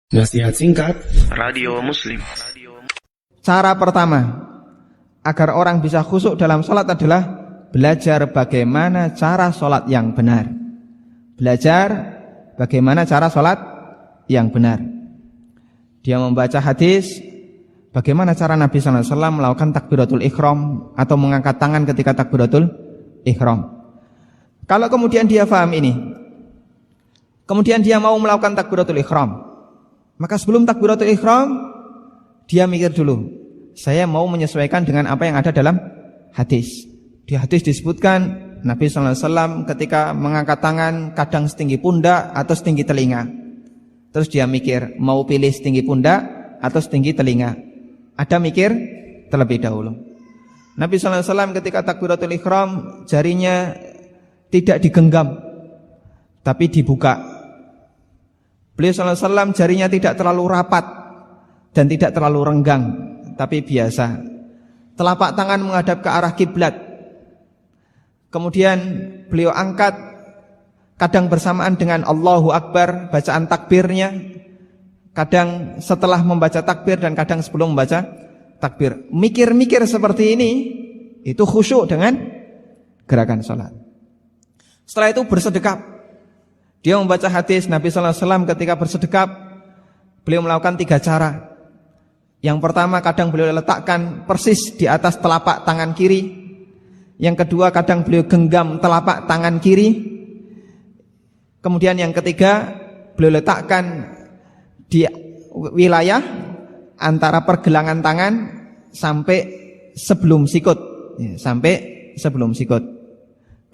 Nasihat singkat Radio Muslim. Cara pertama agar orang bisa khusyuk dalam sholat adalah belajar bagaimana cara sholat yang benar. Belajar bagaimana cara sholat yang benar. Dia membaca hadis bagaimana cara Nabi SAW melakukan takbiratul ihram atau mengangkat tangan ketika takbiratul ihram. Kalau kemudian dia paham ini, kemudian dia mau melakukan takbiratul ihram, maka sebelum takbiratul ihram dia mikir dulu, saya mau menyesuaikan dengan apa yang ada dalam hadis. Di hadis disebutkan Nabi SAW ketika mengangkat tangan kadang setinggi pundak atau setinggi telinga. Terus dia mikir mau pilih setinggi pundak atau setinggi telinga. Ada mikir terlebih dahulu. Nabi SAW ketika takbiratul ihram jarinya tidak digenggam tapi dibuka. Beliau SAW jarinya tidak terlalu rapat dan tidak terlalu renggang, tapi biasa. Telapak tangan menghadap ke arah kiblat. Kemudian beliau angkat kadang bersamaan dengan Allahu Akbar, bacaan takbirnya. Kadang setelah membaca takbir dan kadang sebelum membaca takbir. Mikir-mikir seperti ini, itu khusyuk dengan gerakan sholat. Setelah itu bersedekap. Dia membaca hadis Nabi SAW ketika bersedekap, beliau melakukan 3 cara. Yang pertama kadang beliau letakkan persis di atas telapak tangan kiri. Yang kedua kadang beliau genggam telapak tangan kiri. Kemudian yang ketiga beliau letakkan di wilayah antara pergelangan tangan sampai sebelum sikut. Sampai sebelum sikut.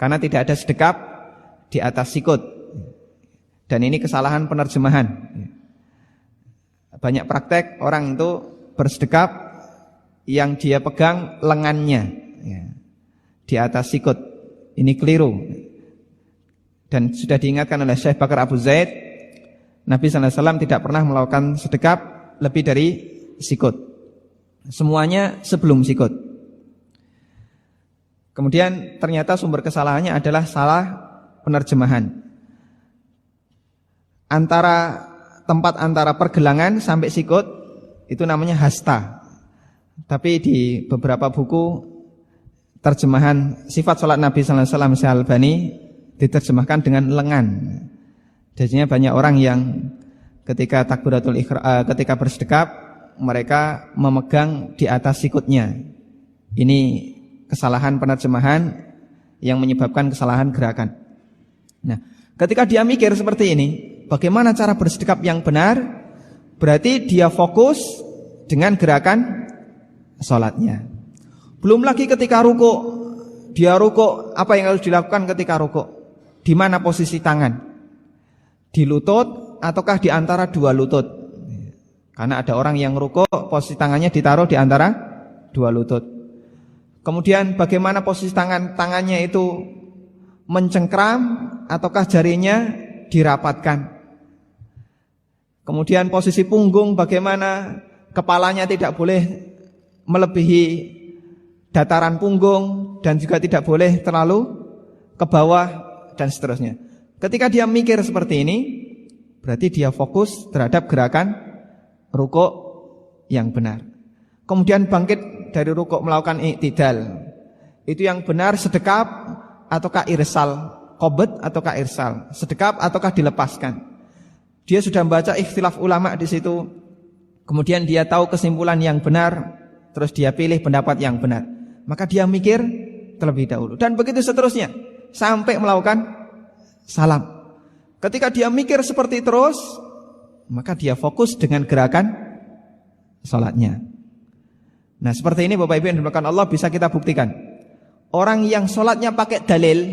Karena tidak ada sedekap di atas sikut. Dan ini kesalahan penerjemahan. Banyak praktek orang itu bersedekap yang dia pegang lengannya di atas sikut. Ini keliru. Dan sudah diingatkan oleh Syekh Bakar Abu Zaid, Nabi SAW tidak pernah melakukan sedekap lebih dari sikut. Semuanya sebelum sikut. Kemudian ternyata sumber kesalahannya adalah salah penerjemahan. Tempat antara pergelangan sampai sikut itu namanya hasta. Tapi di beberapa buku terjemahan sifat sholat Nabi SAW Syekh Albani diterjemahkan dengan lengan. Jadinya banyak orang yang ketika takbiratul ihram, ketika bersedekap mereka memegang di atas sikutnya. Ini kesalahan penerjemahan yang menyebabkan kesalahan gerakan. Nah, ketika dia mikir seperti ini, bagaimana cara bersedekap yang benar? Berarti dia fokus dengan gerakan sholatnya. Belum lagi ketika rukuk, dia rukuk, apa yang harus dilakukan ketika rukuk? Di mana posisi tangan? Di lutut ataukah di antara 2 lutut? Karena ada orang yang rukuk posisi tangannya ditaruh di antara 2 lutut. Kemudian bagaimana posisi tangannya itu mencengkram ataukah jarinya dirapatkan? Kemudian posisi punggung bagaimana, kepalanya tidak boleh melebihi dataran punggung dan juga tidak boleh terlalu ke bawah dan seterusnya. Ketika dia mikir seperti ini, berarti dia fokus terhadap gerakan rukuk yang benar. Kemudian bangkit dari rukuk melakukan i'tidal. Itu yang benar sedekap ataukah irsal, qabd ataukah irsal, sedekap ataukah dilepaskan. Dia sudah membaca ikhtilaf ulama di situ. Kemudian dia tahu kesimpulan yang benar, terus dia pilih pendapat yang benar. Maka dia mikir terlebih dahulu. Dan begitu seterusnya sampai melakukan salam. Ketika dia mikir seperti terus, maka dia fokus dengan gerakan salatnya. Nah, seperti ini Bapak Ibu yang dimuliakan Allah bisa kita buktikan. Orang yang salatnya pakai dalil,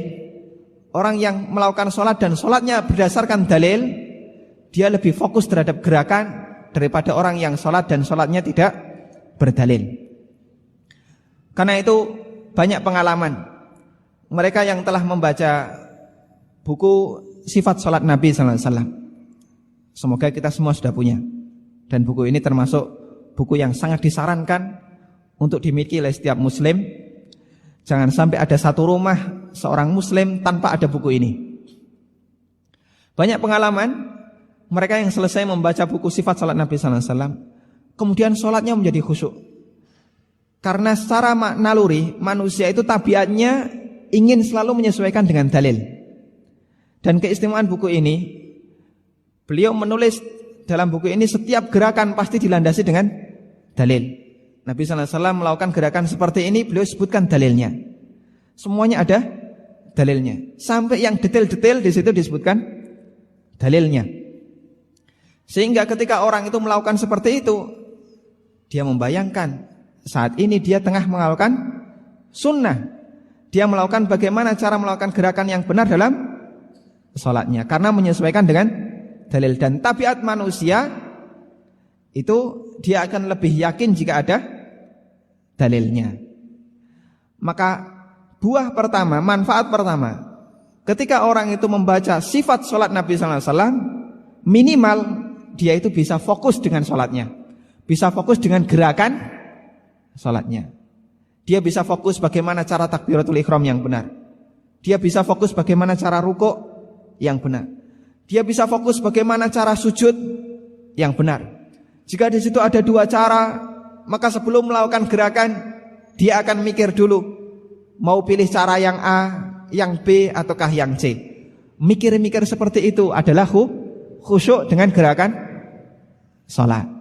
orang yang melakukan salat dan salatnya berdasarkan dalil, dia lebih fokus terhadap gerakan daripada orang yang sholat dan sholatnya tidak berdalil. Karena itu banyak pengalaman mereka yang telah membaca buku sifat sholat Nabi SAW. Semoga kita semua sudah punya. Dan buku ini termasuk buku yang sangat disarankan untuk dimiliki oleh setiap muslim. Jangan sampai ada satu rumah seorang muslim tanpa ada buku ini. Banyak pengalaman mereka yang selesai membaca buku sifat salat Nabi sallallahu alaihi wasallam, kemudian salatnya menjadi khusyuk. Karena secara naluri manusia itu tabiatnya ingin selalu menyesuaikan dengan dalil. Dan keistimewaan buku ini, beliau menulis dalam buku ini setiap gerakan pasti dilandasi dengan dalil. Nabi sallallahu alaihi wasallam melakukan gerakan seperti ini, beliau sebutkan dalilnya. Semuanya ada dalilnya. Sampai yang detail-detail di situ disebutkan dalilnya. Sehingga ketika orang itu melakukan seperti itu, dia membayangkan saat ini dia tengah melakukan sunnah. Dia melakukan bagaimana cara melakukan gerakan yang benar dalam sholatnya, karena menyesuaikan dengan dalil. Dan tabiat manusia itu dia akan lebih yakin jika ada dalilnya. Maka buah pertama, manfaat pertama, ketika orang itu membaca sifat sholat Nabi sallallahu alaihi wasallam, minimal dia itu bisa fokus dengan sholatnya, bisa fokus dengan gerakan sholatnya. Dia bisa fokus bagaimana cara takbiratul ihram yang benar. Dia bisa fokus bagaimana cara rukuk yang benar. Dia bisa fokus bagaimana cara sujud yang benar. Jika di situ ada dua cara, maka sebelum melakukan gerakan dia akan mikir dulu, mau pilih cara yang A, yang B, ataukah yang C. Mikir-mikir seperti itu adalah khusyuk dengan gerakan sholat.